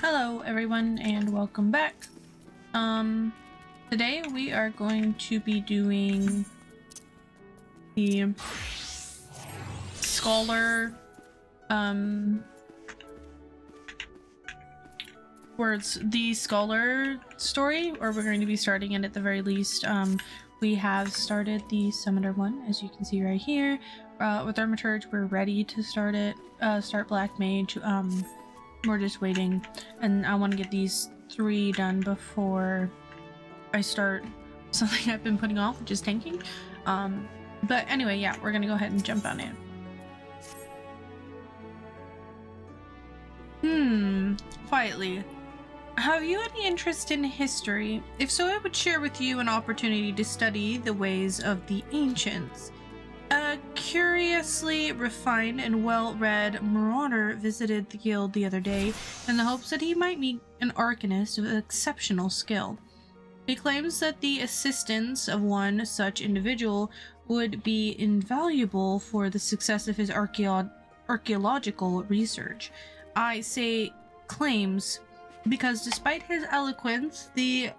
Hello everyone and welcome back. Today we are going to be doing the scholar story, or we're going to be starting it at the very least. We have started the Summoner one, as you can see right here. With Thaumaturge, we're ready to start it, start Black Mage. We're just waiting, and I want to get these 3 done before I start something I've been putting off, which is tanking. But anyway, yeah, we're gonna go ahead and jump on in. Quietly. Have you any interest in history? If so, I would share with you an opportunity to study the ways of the ancients. A curiously refined and well-read marauder visited the guild the other day in the hopes that he might meet an arcanist of exceptional skill. He claims that the assistance of one such individual would be invaluable for the success of his archaeological research. I say claims because despite his eloquence, the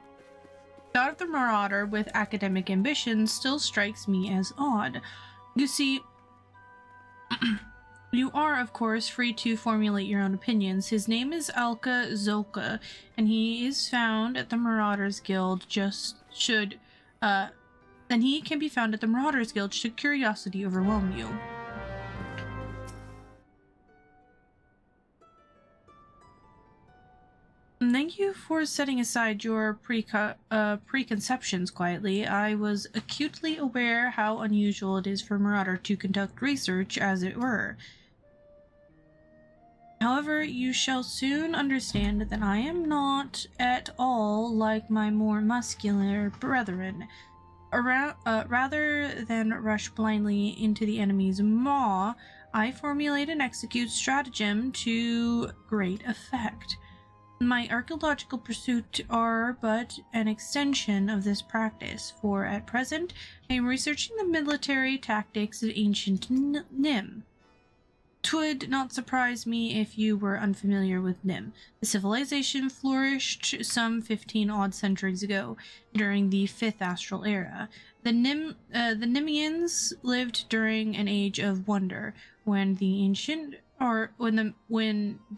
god of the marauder with academic ambitions still strikes me as odd. You see, you are, of course, free to formulate your own opinions. His name is Alka Zolka, and he is found at the Marauders Guild should curiosity overwhelm you. Thank you for setting aside your preconceptions quietly. I was acutely aware how unusual it is for Marauder to conduct research, as it were. However, you shall soon understand that I am not at all like my more muscular brethren. Rather than rush blindly into the enemy's maw, I formulate and execute stratagem to great effect. My archaeological pursuits are but an extension of this practice, for at present I am researching the military tactics of ancient Nim. 'Twould not surprise me if you were unfamiliar with Nim. The civilization flourished some 15-odd centuries ago, during the 5th Astral Era. The Nimians lived during an age of wonder, when the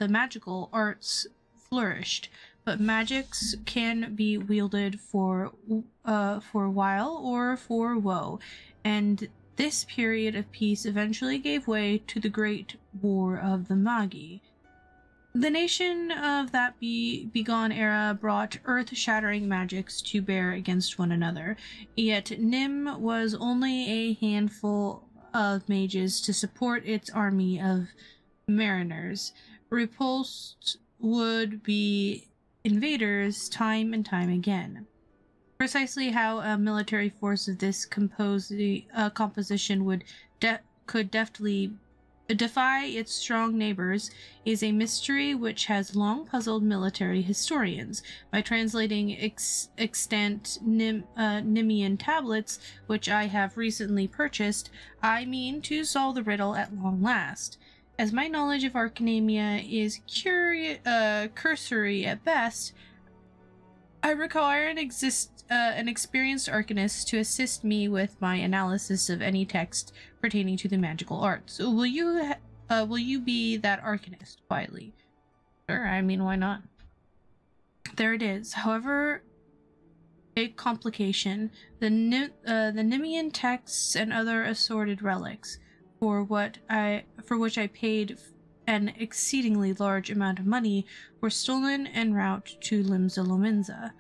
magical arts flourished, but magics can be wielded for while or for woe, and this period of peace eventually gave way to the Great War of the Magi. The nation of that bygone era brought earth-shattering magics to bear against one another, yet Nim was only a handful of mages to support its army of mariners. Repulsed would be invaders time and time again. Precisely how a military force of this composition could deftly defy its strong neighbors is a mystery which has long puzzled military historians. By translating extant Nimian tablets, which I have recently purchased, I mean to solve the riddle at long last. As my knowledge of Arcanamia is cursory at best, I require an experienced arcanist to assist me with my analysis of any text pertaining to the magical arts. Will you be that arcanist? Quietly. Sure, I mean, why not? There it is. However, a complication: the Nimian texts and other assorted relics, for which I paid an exceedingly large amount of money, were stolen en route to Limsa Lominsa.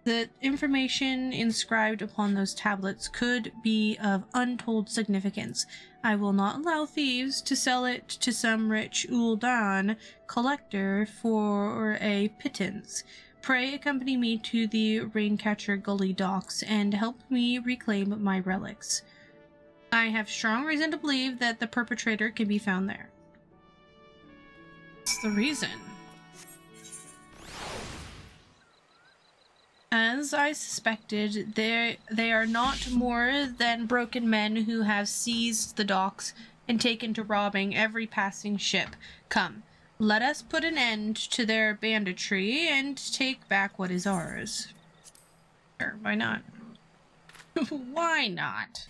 The information inscribed upon those tablets could be of untold significance. I will not allow thieves to sell it to some rich Ul'dan collector for a pittance. Pray accompany me to the Raincatcher Gully docks and help me reclaim my relics. I have strong reason to believe that the perpetrator can be found there. What's the reason? As I suspected, they are not more than broken men who have seized the docks and taken to robbing every passing ship. Come, Let us put an end to their banditry and take back what is ours. Sure, why not? Why not?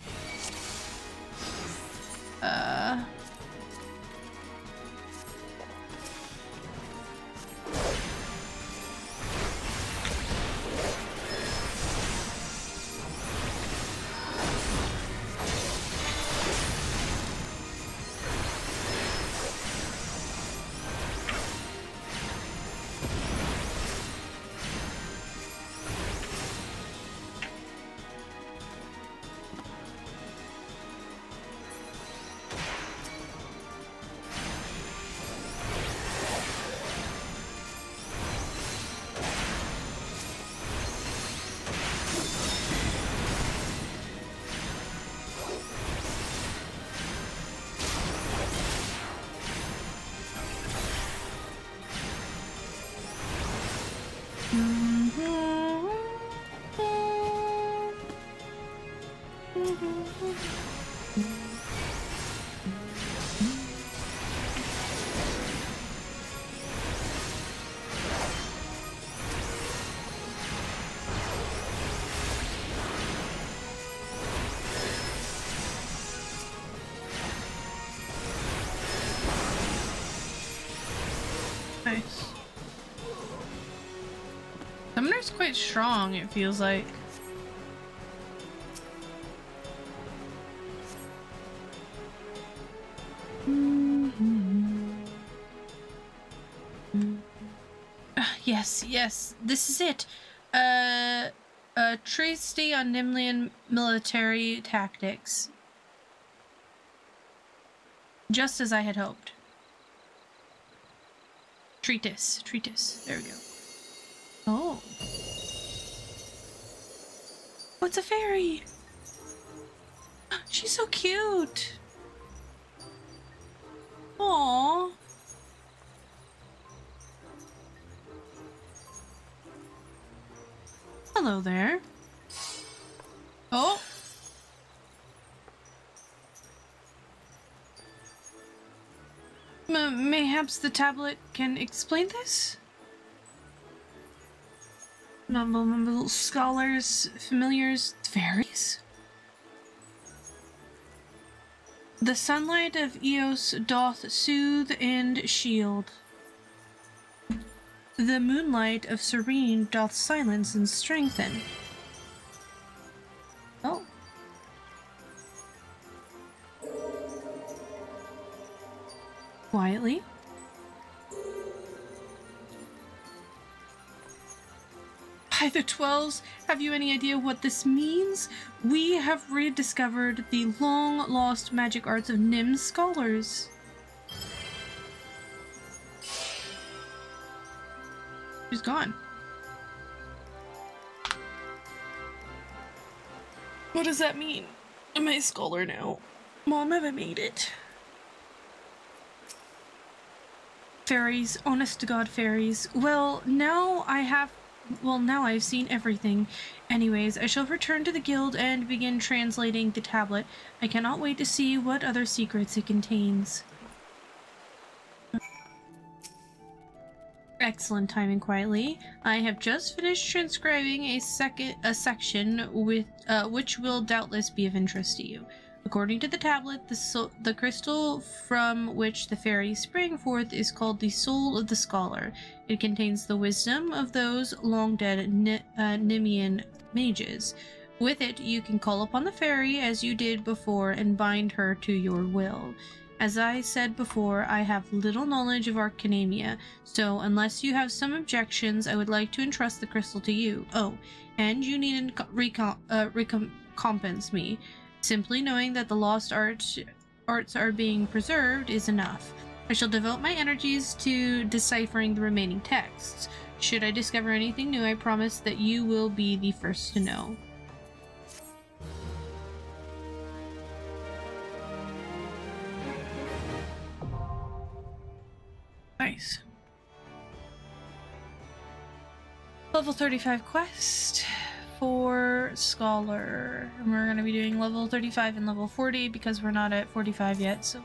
Nice. Summoner's quite strong, it feels like. Yes, this is it. A treatise on Nimlian military tactics. Just as I had hoped. Treatise. There we go. Oh. What's a fairy? She's so cute. Aww. Hello there. Oh. Mayhaps the tablet can explain this? Mumble, scholars, familiars, fairies? The sunlight of Eos doth soothe and shield. The moonlight of Serene doth silence and strengthen. Oh. Quietly. By the 12s, have you any idea what this means? We have rediscovered the long-lost magic arts of Nim scholars. She's gone. What does that mean? Am I a scholar now? Mom, have I made it? Fairies, honest to God fairies. Well, now I've seen everything. Anyways, I shall return to the guild and begin translating the tablet. I cannot wait to see what other secrets it contains. Excellent timing, quietly. I have just finished transcribing a section with which will doubtless be of interest to you. According to the tablet, the crystal from which the fairies sprang forth is called the Soul of the Scholar. It contains the wisdom of those long-dead Nimian mages. With it, you can call upon the fairy as you did before and bind her to your will. As I said before, I have little knowledge of Arcanamia, so unless you have some objections, I would like to entrust the crystal to you. Oh, and you needn't recompense me. Simply knowing that the lost arts are being preserved is enough. I shall devote my energies to deciphering the remaining texts. Should I discover anything new, I promise that you will be the first to know. Nice. Level 35 quest for Scholar. And we're going to be doing level 35 and level 40 because we're not at 45 yet, so...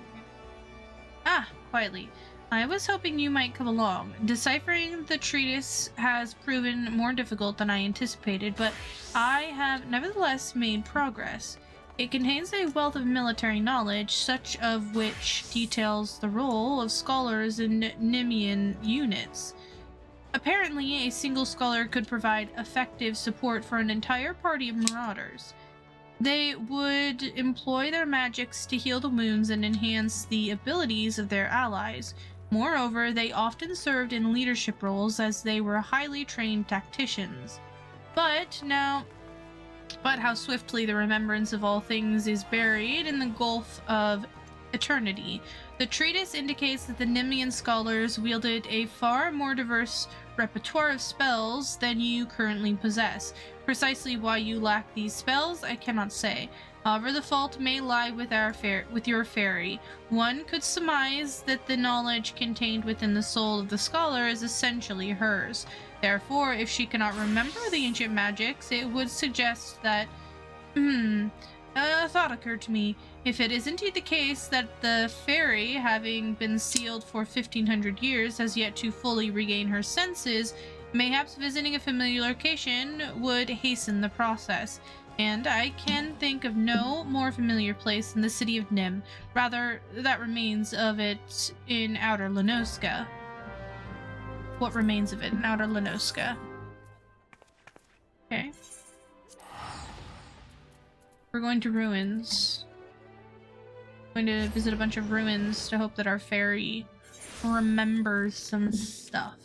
Ah! Quietly. I was hoping you might come along. Deciphering the treatise has proven more difficult than I anticipated, but I have nevertheless made progress. It contains a wealth of military knowledge, such of which details the role of scholars in Nemean units. Apparently, a single scholar could provide effective support for an entire party of marauders. They would employ their magics to heal the wounds and enhance the abilities of their allies. Moreover, they often served in leadership roles as they were highly trained tacticians. But how swiftly the remembrance of all things is buried in the gulf of eternity. The treatise indicates that the Nemean scholars wielded a far more diverse repertoire of spells than you currently possess. Precisely why you lack these spells, I cannot say. However, the fault may lie with your fairy. One could surmise that the knowledge contained within the soul of the scholar is essentially hers. Therefore, if she cannot remember the ancient magics, it would suggest that... a thought occurred to me. If it is indeed the case that the fairy, having been sealed for 1500 years, has yet to fully regain her senses, mayhaps visiting a familiar location would hasten the process. And I can think of no more familiar place than the city of Nim. Rather, that remains of it in Outer Lenoska. What remains of it in Outer Lenoska? Okay. We're going to ruins. Going to visit a bunch of ruins to hope that our fairy remembers some stuff.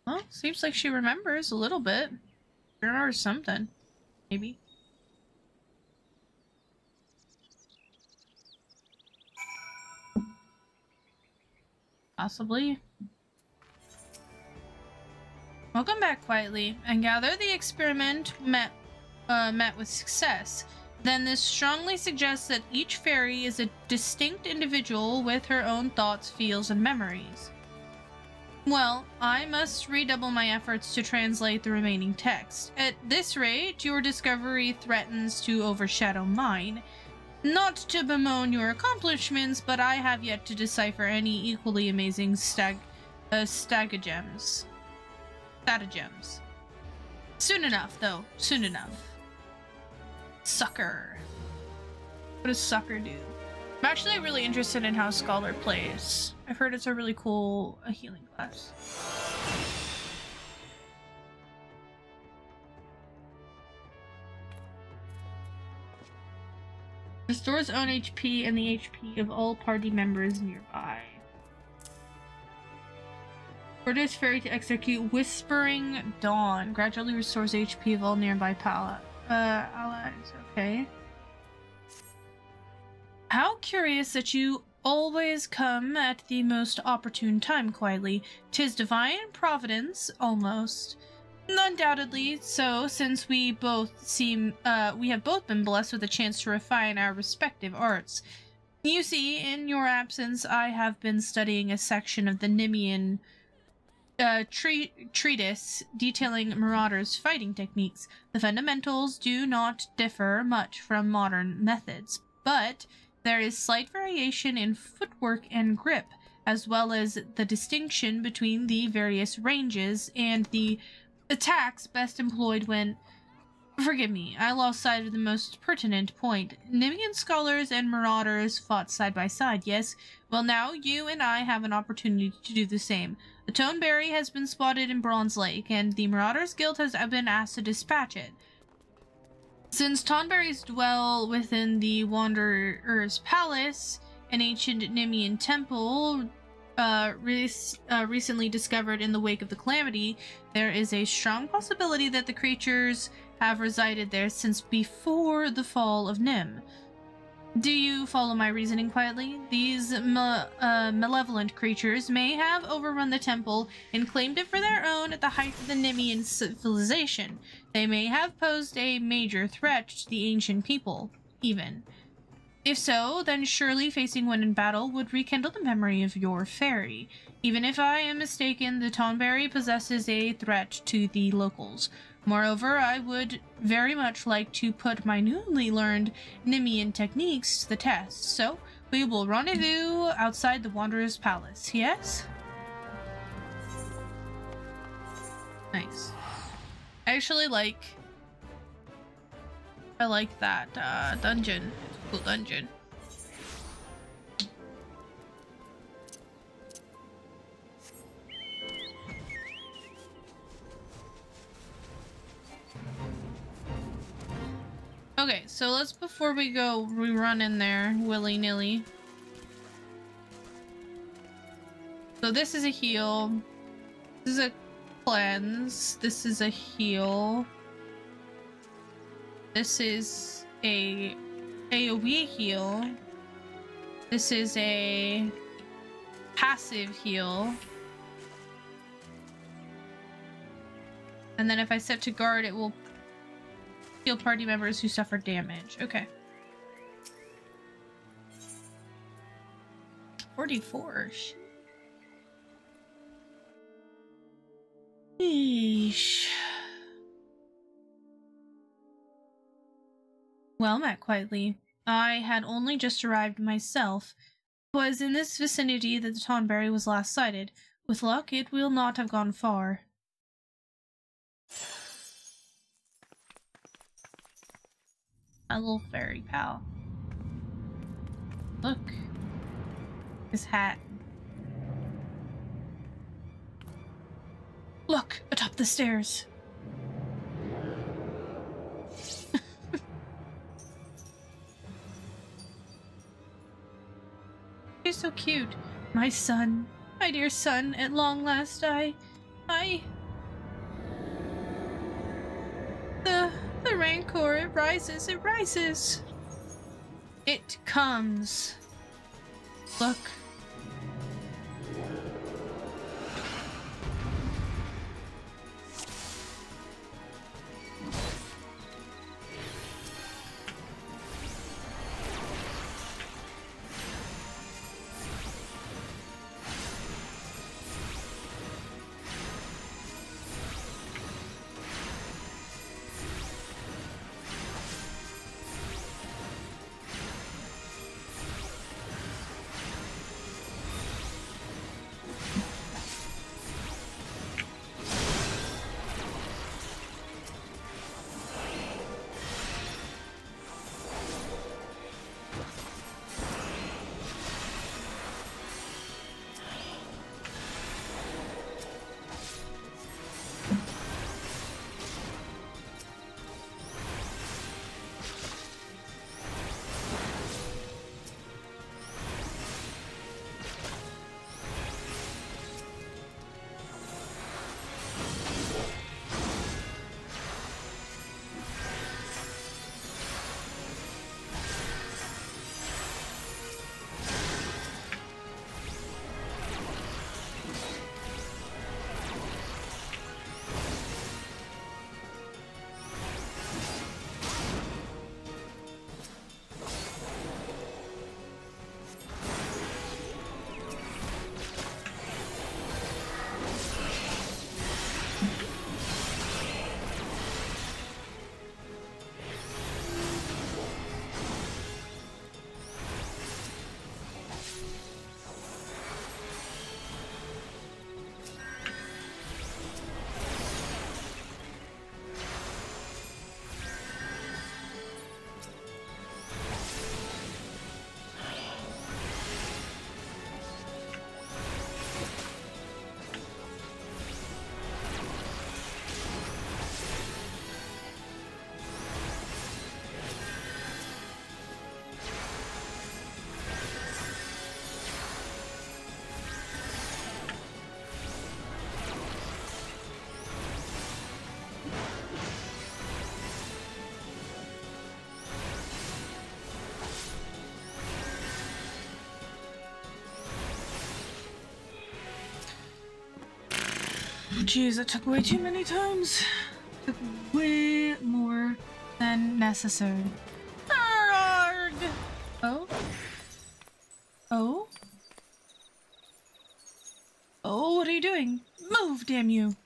Well, seems like she remembers a little bit. She remembers something. Maybe. Possibly. Welcome back quietly, and gather the experiment met with success. Then this strongly suggests that each fairy is a distinct individual with her own thoughts, feels, and memories. Well, I must redouble my efforts to translate the remaining text. At this rate, your discovery threatens to overshadow mine. Not to bemoan your accomplishments, but I have yet to decipher any equally amazing stratagems. Soon enough, though. Soon enough. Sucker. What does Sucker do? I'm actually really interested in how Scholar plays. I've heard it's a really cool healing class. Restores own HP and the HP of all party members nearby. Orders fairy to execute Whispering Dawn. Gradually restores HP of all nearby allies. Okay. How curious that you always come at the most opportune time, quietly. 'Tis divine providence, almost. Undoubtedly so, since we have both been blessed with a chance to refine our respective arts. You see, in your absence, I have been studying a section of the Nemean treatise detailing marauders' fighting techniques. The fundamentals do not differ much from modern methods, but there is slight variation in footwork and grip, as well as the distinction between the various ranges and the attacks best employed when... Forgive me, I lost sight of the most pertinent point. Nemean scholars and marauders fought side by side, yes? Well, now you and I have an opportunity to do the same. The Toneberry has been spotted in Bronze Lake, and the Marauders Guild has been asked to dispatch it. Since Tonberries dwell within the Wanderer's Palace, an ancient Nemean temple recently discovered in the wake of the calamity, there is a strong possibility that the creatures have resided there since before the fall of Nim. Do you follow my reasoning quietly? These malevolent creatures may have overrun the temple and claimed it for their own at the height of the Nemean civilization. They may have posed a major threat to the ancient people, even. If so, then surely facing one in battle would rekindle the memory of your fairy. Even if I am mistaken, the Tonberry possesses a threat to the locals. Moreover, I would very much like to put my newly learned Nemean techniques to the test, so we will rendezvous outside the Wanderer's Palace, yes? Nice. I actually like that dungeon. It's a cool dungeon. Okay, so let's, before we go, we run in there willy-nilly. So this is a heal. This is a cleanse. This is a heal. This is a AoE heal. This is a passive heal. And then if I set to guard, it will heal party members who suffer damage. Okay. 44. Eesh. Well met, quietly. I had only just arrived myself. It was in this vicinity that the Tonberry was last sighted. With luck, it will not have gone far. My little fairy pal. Look. His hat. Look! Atop the stairs! You're so cute. My son. My dear son, at long last The rancor, it rises, it rises. It comes. Look. Jeez, that took way too many times. Took way more than necessary. Arrgh! Oh? Oh? Oh, what are you doing? Move, damn you!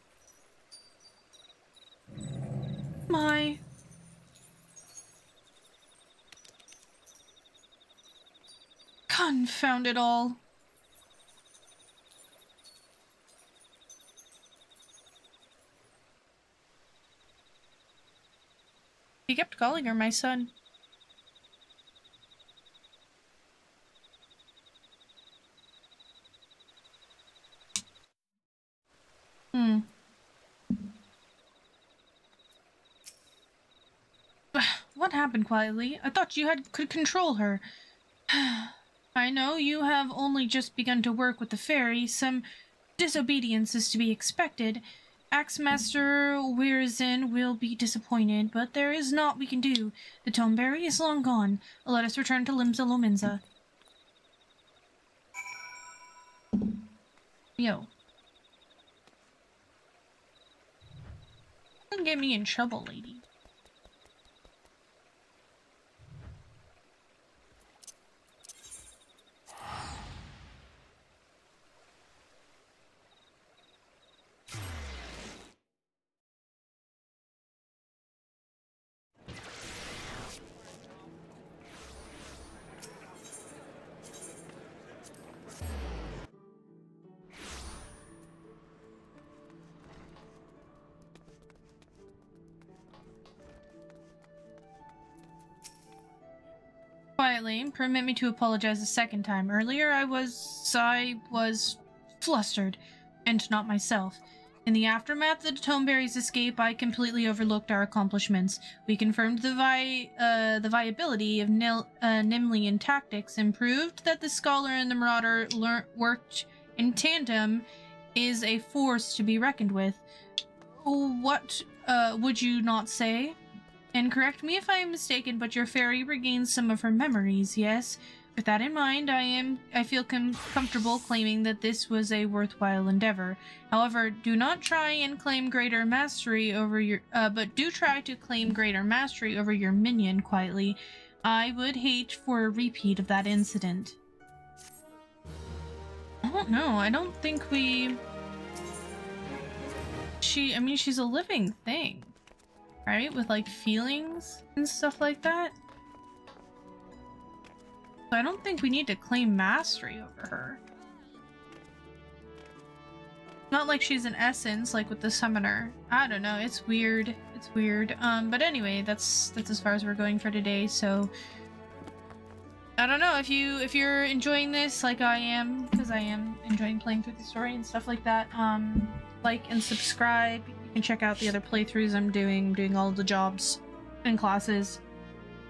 My... Confound it all. He kept calling her my son. What happened, quietly? I thought you could control her. I know you have only just begun to work with the fairy. Some disobedience is to be expected. Axemaster Wyrzen will be disappointed, but there is naught we can do. The Toneberry is long gone. Let us return to Limsa Lominsa. Yo. Don't get me in trouble, lady. Quietly, permit me to apologize a second time. Earlier I was flustered, and not myself. In the aftermath of the Toneberry's escape, I completely overlooked our accomplishments. We confirmed the viability of Nimlian tactics, and proved that the Scholar and the Marauder worked in tandem is a force to be reckoned with. What would you not say? And correct me if I am mistaken, but your fairy regained some of her memories, yes? With that in mind, I feel comfortable claiming that this was a worthwhile endeavor. However, do not try and claim greater mastery over your, but do try to claim greater mastery over your minion quietly. I would hate for a repeat of that incident. I don't know, I don't think we... I mean, she's a living thing. Right? With like feelings and stuff like that. So I don't think we need to claim mastery over her. Not like she's an essence like with the summoner. I don't know, it's weird. It's weird. But anyway, that's as far as we're going for today, so I don't know if you're enjoying this like I am, because I am enjoying playing through the story and stuff like that. Like and subscribe. You can check out the other playthroughs I'm doing all of the jobs and classes.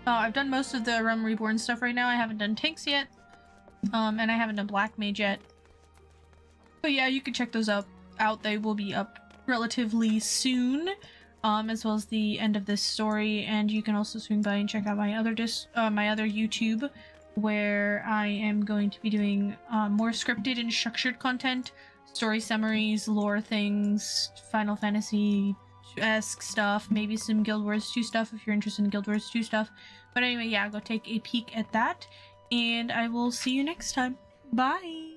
I've done most of the Realm Reborn stuff right now. I haven't done tanks yet. And I haven't done Black Mage yet. But yeah, you can check those out. They will be up relatively soon. As well as the end of this story. And you can also swing by and check out my other YouTube, where I am going to be doing more scripted and structured content. Story summaries, lore things, Final Fantasy-esque stuff, maybe some Guild Wars 2 stuff if you're interested in Guild Wars 2 stuff. But anyway, yeah, go take a peek at that, and I will see you next time. Bye!